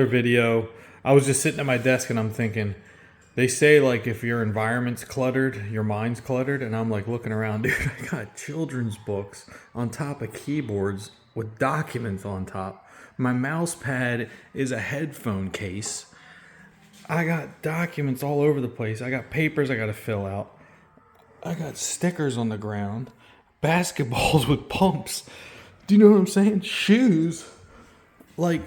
video. I was just sitting at my desk and I'm thinking, they say like if your environment's cluttered, your mind's cluttered, and I'm like looking around, dude, I got children's books on top of keyboards with documents on top. My mouse pad is a headphone case. I got documents all over the place. I got papers I got to fill out. I got stickers on the ground. Basketballs with pumps. Do you know what I'm saying? Shoes. Like,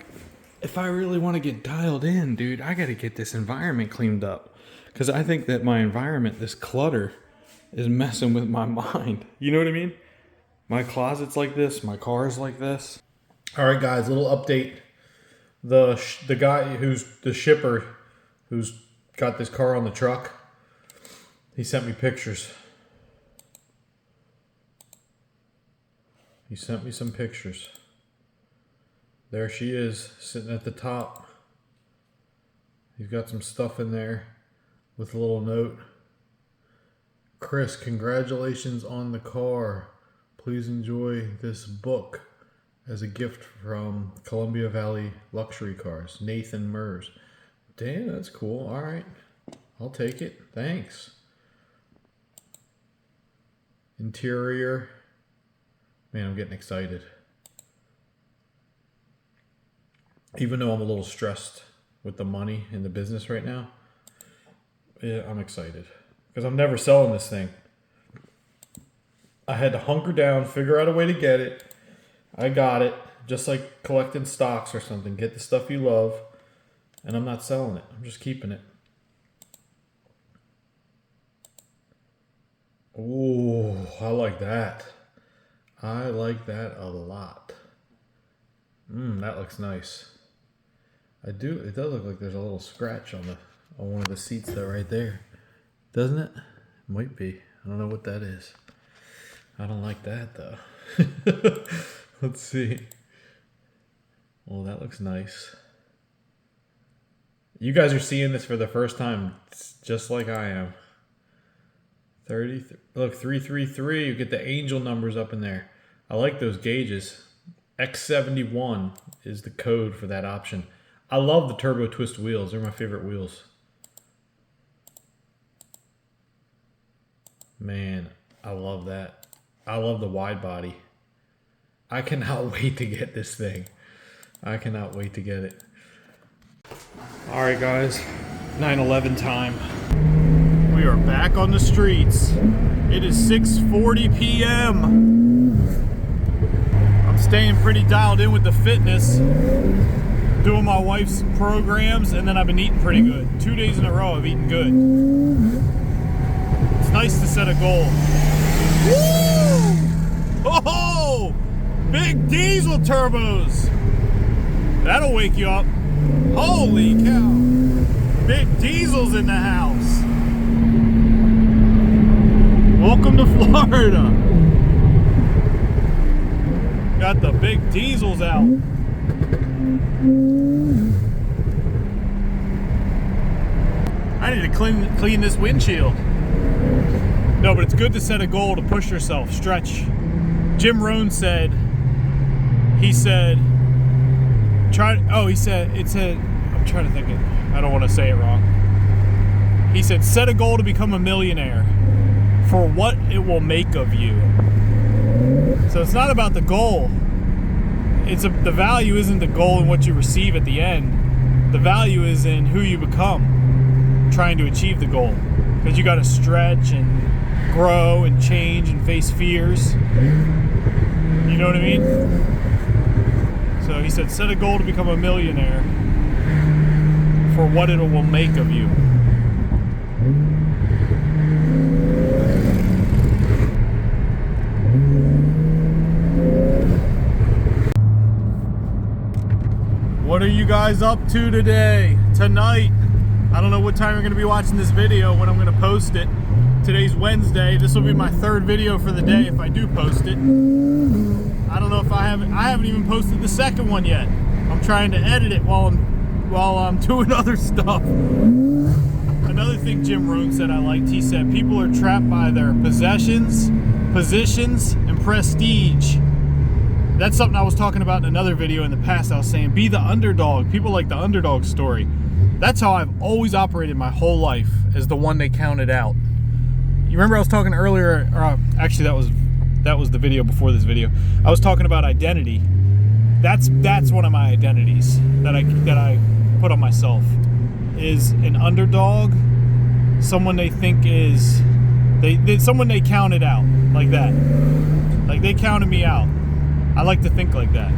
if I really want to get dialed in, dude, I got to get this environment cleaned up. Because I think that my environment, this clutter, is messing with my mind. You know what I mean? My closet's like this. My car's like this. All right, guys, little update. The guy who's the shipper who's got this car on the truck, he sent me pictures. He sent me some pictures. There she is, sitting at the top. He's got some stuff in there with a little note. Chris, congratulations on the car. Please enjoy this book as a gift from Columbia Valley Luxury Cars. Nathan Mers. Damn, that's cool. All right. I'll take it. Thanks. Interior. Man, I'm getting excited. Even though I'm a little stressed with the money in the business right now, yeah, I'm excited. Because I'm never selling this thing. I had to hunker down, figure out a way to get it. I got it. Just like collecting stocks or something. Get the stuff you love. And I'm not selling it. I'm just keeping it. Ooh, I like that. I like that a lot. That looks nice. I do. It does look like there's a little scratch on one of the seats though, right there. Doesn't it? Might be. I don't know what that is. I don't like that though. Let's see. Well, that looks nice. You guys are seeing this for the first time, just like I am. 30. Look, 333. You get the angel numbers up in there. I like those gauges. X71 is the code for that option. I love the turbo twist wheels. They're my favorite wheels. Man, I love that. I love the wide body. I cannot wait to get this thing. I cannot wait to get it. All right, guys, 9/11 time. We are back on the streets. It is 6:40 p.m. I'm staying pretty dialed in with the fitness, doing my wife's programs, and then I've been eating pretty good. 2 days in a row, I've eaten good. It's nice to set a goal. Woo! Oh, big diesel turbos. That'll wake you up. Holy cow. Big diesels in the house. Welcome to Florida. Got the big diesels out. I need to clean this windshield. No, but it's good to set a goal to push yourself, stretch. Jim Rohn said, I'm trying to think it. I don't want to say it wrong. He said, set a goal to become a millionaire for what it will make of you. So it's not about the goal. The value isn't the goal and what you receive at the end. The value is in who you become trying to achieve the goal. Because you got to stretch and grow and change and face fears. You know what I mean? So he said, set a goal to become a millionaire for what it will make of you. What are you guys up to today? Tonight? I don't know what time you're going to be watching this video, when I'm going to post it. Today's Wednesday. This will be my third video for the day if I do post it. I don't know if I haven't even posted the second one yet. I'm trying to edit it while I'm doing other stuff. Another thing Jim Rohn said I liked, he said people are trapped by their possessions, positions, and prestige. That's something I was talking about in another video in the past. I was saying, be the underdog. People like the underdog story. That's how I've always operated my whole life, as the one they counted out. You remember I was talking earlier, or actually that was the video before this video. I was talking about identity. That's one of my identities that I put on myself, is an underdog, someone they think is someone they counted out, like that. Like they counted me out. I like to think like that.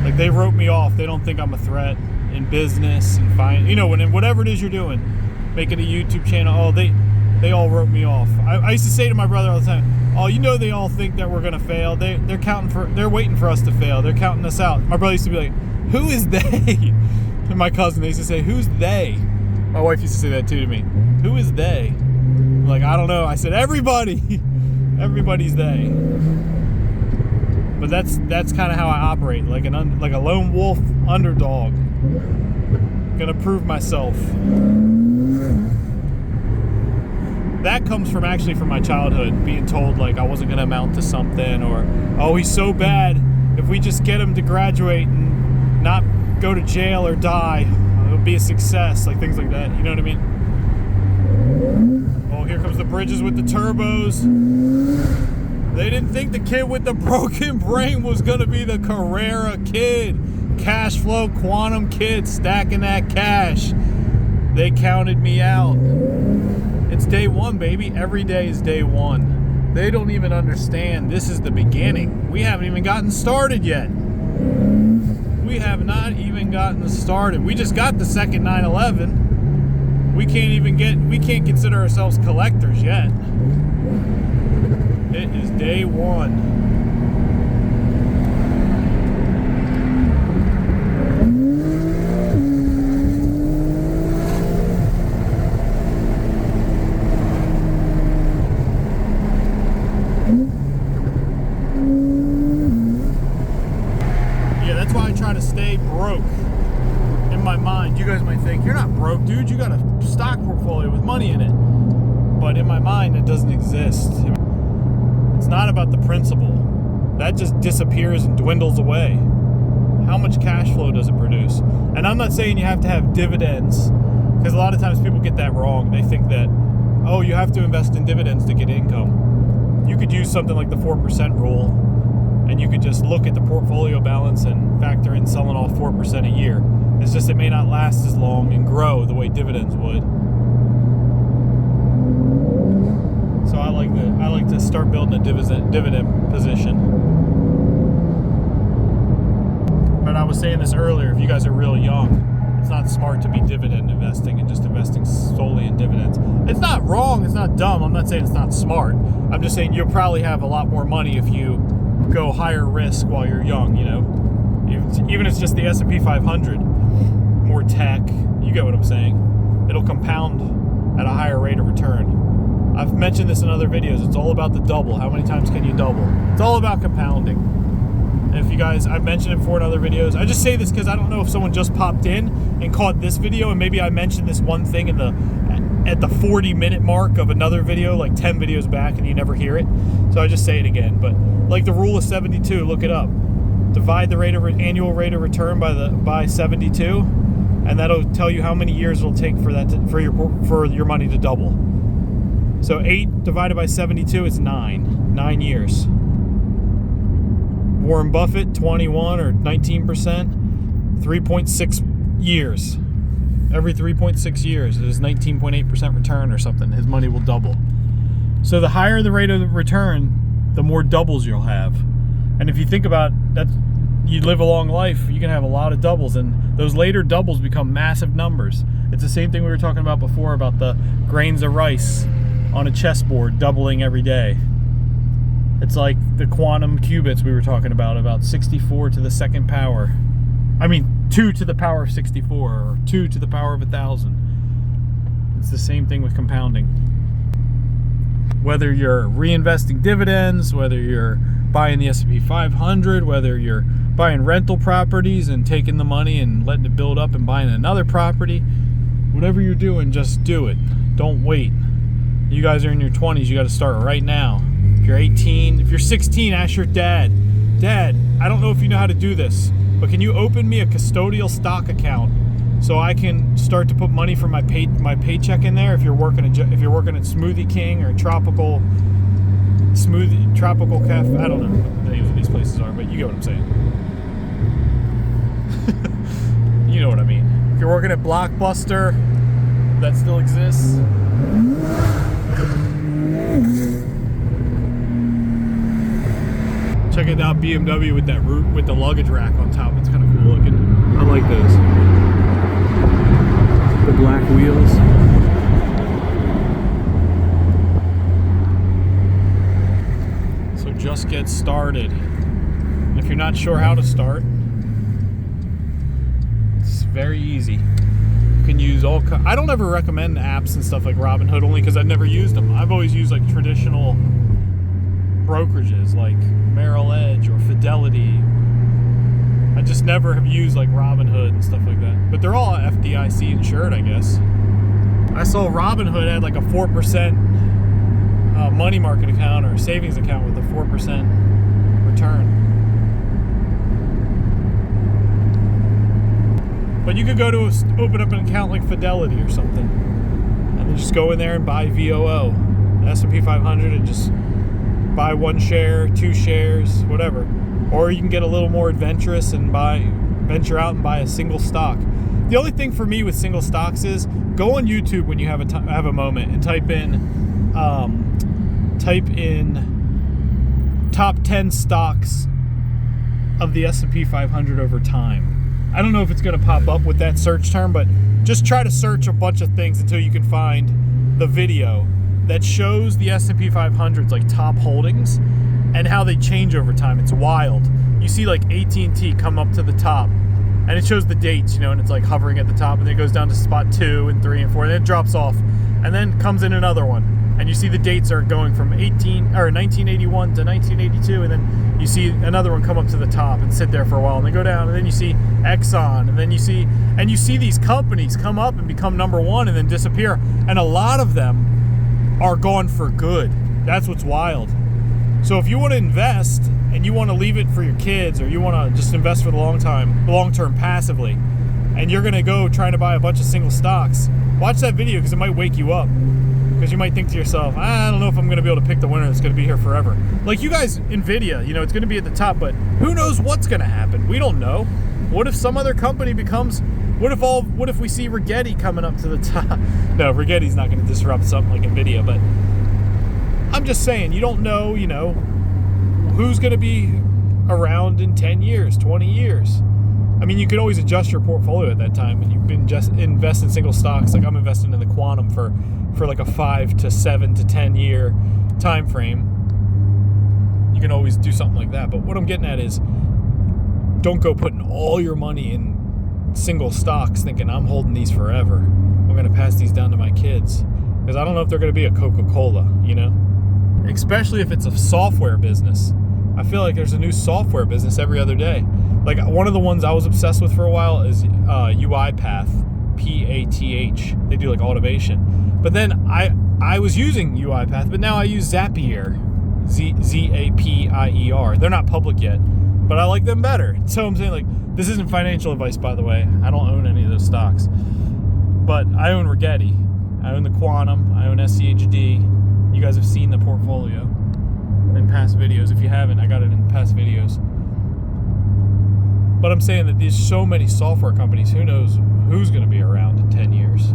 Like they wrote me off. They don't think I'm a threat in business and fine. You know, when whatever it is you're doing, making a YouTube channel, oh, they all wrote me off. I used to say to my brother all the time, oh, you know, they all think that we're gonna fail. They're waiting for us to fail. They're counting us out. My brother used to be like, who is they? And my cousin, they used to say, who's they? My wife used to say that too to me. Who is they? I'm like, I don't know. I said, everybody. Everybody's they. But that's kind of how I operate, like a lone wolf underdog. Gonna prove myself. That comes from my childhood, being told like I wasn't gonna amount to something, or oh, he's so bad. If we just get him to graduate and not go to jail or die, it'll be a success. Like things like that. You know what I mean? Oh, here comes the Bridges with the turbos. They didn't think the kid with the broken brain was going to be the Carrera kid. Cash flow, quantum kid, stacking that cash. They counted me out. It's day one, baby. Every day is day one. They don't even understand this is the beginning. We haven't even gotten started yet. We have not even gotten started. We just got the second 911. We can't consider ourselves collectors yet. It is day one. Yeah, that's why I try to stay broke in my mind. You guys might think, you're not broke, dude. You got a stock portfolio with money in it. But in my mind, it doesn't exist. It's not about the principal. That just disappears and dwindles away. How much cash flow does it produce? And I'm not saying you have to have dividends, because a lot of times people get that wrong. They think that, oh, you have to invest in dividends to get income. You could use something like the 4% rule, and you could just look at the portfolio balance and factor in selling off 4% a year. It's just it may not last as long and grow the way dividends would. So I like to start building a dividend position. But I was saying this earlier, if you guys are real young, it's not smart to be dividend investing and just investing solely in dividends. It's not wrong, it's not dumb. I'm not saying it's not smart. I'm just saying you'll probably have a lot more money if you go higher risk while you're young, you know. Even if it's just the S&P 500, more tech, you get what I'm saying. It'll compound at a higher rate of return. I've mentioned this in other videos. It's all about the double. How many times can you double? It's all about compounding. And if you guys, I've mentioned it before in other videos. I just say this because I don't know if someone just popped in and caught this video, and maybe I mentioned this one thing at the 40-minute mark of another video, like 10 videos back, and you never hear it. So I just say it again. But like the rule of 72, look it up. Divide the annual rate of return by 72, and that'll tell you how many years it'll take for your money to double. So 8 divided by 72 is 9. 9 years. Warren Buffett, 21 or 19%, 3.6 years. Every 3.6 years is 19.8% return or something. His money will double. So the higher the rate of return, the more doubles you'll have. And if you think about that, you live a long life, you can have a lot of doubles, and those later doubles become massive numbers. It's the same thing we were talking about before about the grains of rice on a chessboard doubling every day. It's like the quantum qubits we were talking about 64 to the second power. I mean, 2 to the power of 64, or 2 to the power of 1,000. It's the same thing with compounding. Whether you're reinvesting dividends, whether you're buying the S&P 500, whether you're buying rental properties and taking the money and letting it build up and buying another property, whatever you're doing, just do it. Don't wait. You guys are in your 20s, you got to start right now. If you're 18, if you're 16, ask your dad Dad, I don't know if you know how to do this, but can you open me a custodial stock account so I can start to put money from my paycheck in there if you're working at Smoothie King or Tropical Cafe? I don't know what the names of these places are, but you get what I'm saying. You know what I mean. If you're working at Blockbuster, that still exists. Check it out, BMW with that with the luggage rack on top. It's kind of cool looking. I like those. The black wheels. So just get started. And if you're not sure how to start, it's very easy. You can use I don't ever recommend apps and stuff like Robinhood, only because I've never used them. I've always used like traditional brokerages like Merrill Edge or Fidelity. I just never have used like Robinhood and stuff like that. But they're all FDIC insured, I guess. I saw Robinhood had like a 4% money market account or savings account with a 4% return. But you could go to open up an account like Fidelity or something, and then just go in there and buy VOO, the S&P 500, and just buy 1 share, 2 shares, whatever. Or you can get a little more adventurous and venture out and buy a single stock. The only thing for me with single stocks is go on YouTube when you have a moment and type in top 10 stocks of the S&P 500 over time. I don't know if it's going to pop up with that search term, but just try to search a bunch of things until you can find the video that shows the S&P 500's like top holdings and how they change over time. It's wild. You see like AT&T come up to the top, and it shows the dates, and it's like hovering at the top, and then it goes down to spot 2 and 3 and 4, and then it drops off, and then comes in another one, and you see the dates are going from 1981 to 1982, and then you see another one come up to the top and sit there for a while, and then go down, and then you see Exxon, and then you see these companies come up and become number 1 and then disappear, and a lot of them are gone for good. That's what's wild. So if you want to invest and you want to leave it for your kids, or you want to just invest for the long term passively, and you're going to go trying to buy a bunch of single stocks, watch that video because it might wake you up. Because you might think to yourself, I don't know if I'm going to be able to pick the winner that's going to be here forever. Like you guys, Nvidia, it's going to be at the top, but who knows what's going to happen? We don't know. What if some other company becomes... What if we see Rigetti coming up to the top? No, Rigetti's not going to disrupt something like Nvidia, but I'm just saying, you don't know, who's going to be around in 10 years, 20 years. I mean, you can always adjust your portfolio at that time, and you can just invest in single stocks. Like I'm investing in the quantum for like a 5 to 7 to 10 year time frame. You can always do something like that. But what I'm getting at is, don't go putting all your money in single stocks thinking I'm holding these forever. I'm going to pass these down to my kids, because I don't know if they're going to be a Coca-Cola, especially if it's a software business. I feel like there's a new software business every other day. Like one of the ones I was obsessed with for a while is UiPath, PATH. They do like automation. But then I was using UiPath, but now I use Zapier, Zapier. They're not public yet, but I like them better. So I'm saying, like, this isn't financial advice, by the way. I don't own any of those stocks. But I own Rigetti. I own the Quantum. I own SCHD. You guys have seen the portfolio in past videos. If you haven't, I got it in past videos. But I'm saying that there's so many software companies, who knows who's going to be around in 10 years.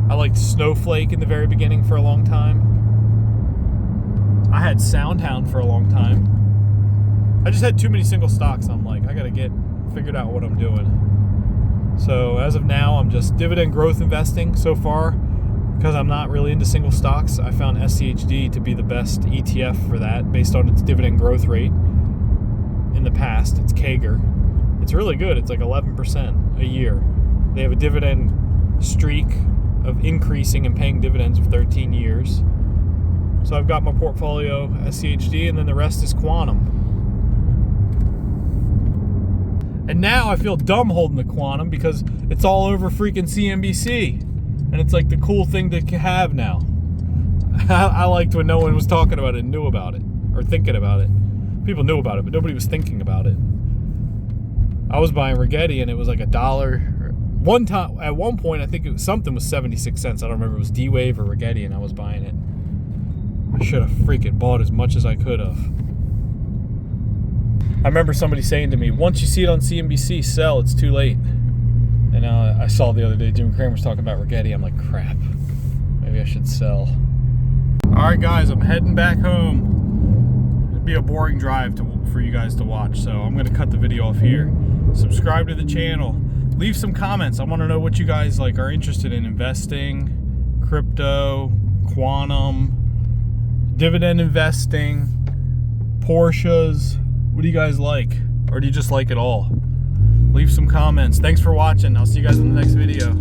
I liked Snowflake in the very beginning for a long time. I had SoundHound for a long time. I just had too many single stocks. I'm like, I got to get figured out what I'm doing. So as of now, I'm just dividend growth investing so far, because I'm not really into single stocks. I found SCHD to be the best ETF for that based on its dividend growth rate in the past. It's CAGR. It's really good. It's like 11% a year. They have a dividend streak of increasing and paying dividends for 13 years. So I've got my portfolio SCHD, and then the rest is Quantum. And now I feel dumb holding the Quantum because it's all over freaking CNBC. And it's like the cool thing to have now. I liked when no one was talking about it and knew about it or thinking about it. People knew about it, but nobody was thinking about it. I was buying Rigetti and it was like $1. One time, at one point, I think something was 76 cents. I don't remember if it was D-Wave or Rigetti, and I was buying it. I should have freaking bought as much as I could have. I remember somebody saying to me, once you see it on CNBC, sell, it's too late. And I saw the other day Jim Cramer was talking about Rigetti. I'm like, crap, maybe I should sell. All right, guys, I'm heading back home. It'd be a boring drive for you guys to watch, so I'm gonna cut the video off here. Subscribe to the channel. Leave some comments. I want to know what you guys like are interested in: investing, crypto, quantum, dividend investing, Porsches. What do you guys like? Or do you just like it all? Leave some comments. Thanks for watching. I'll see you guys in the next video.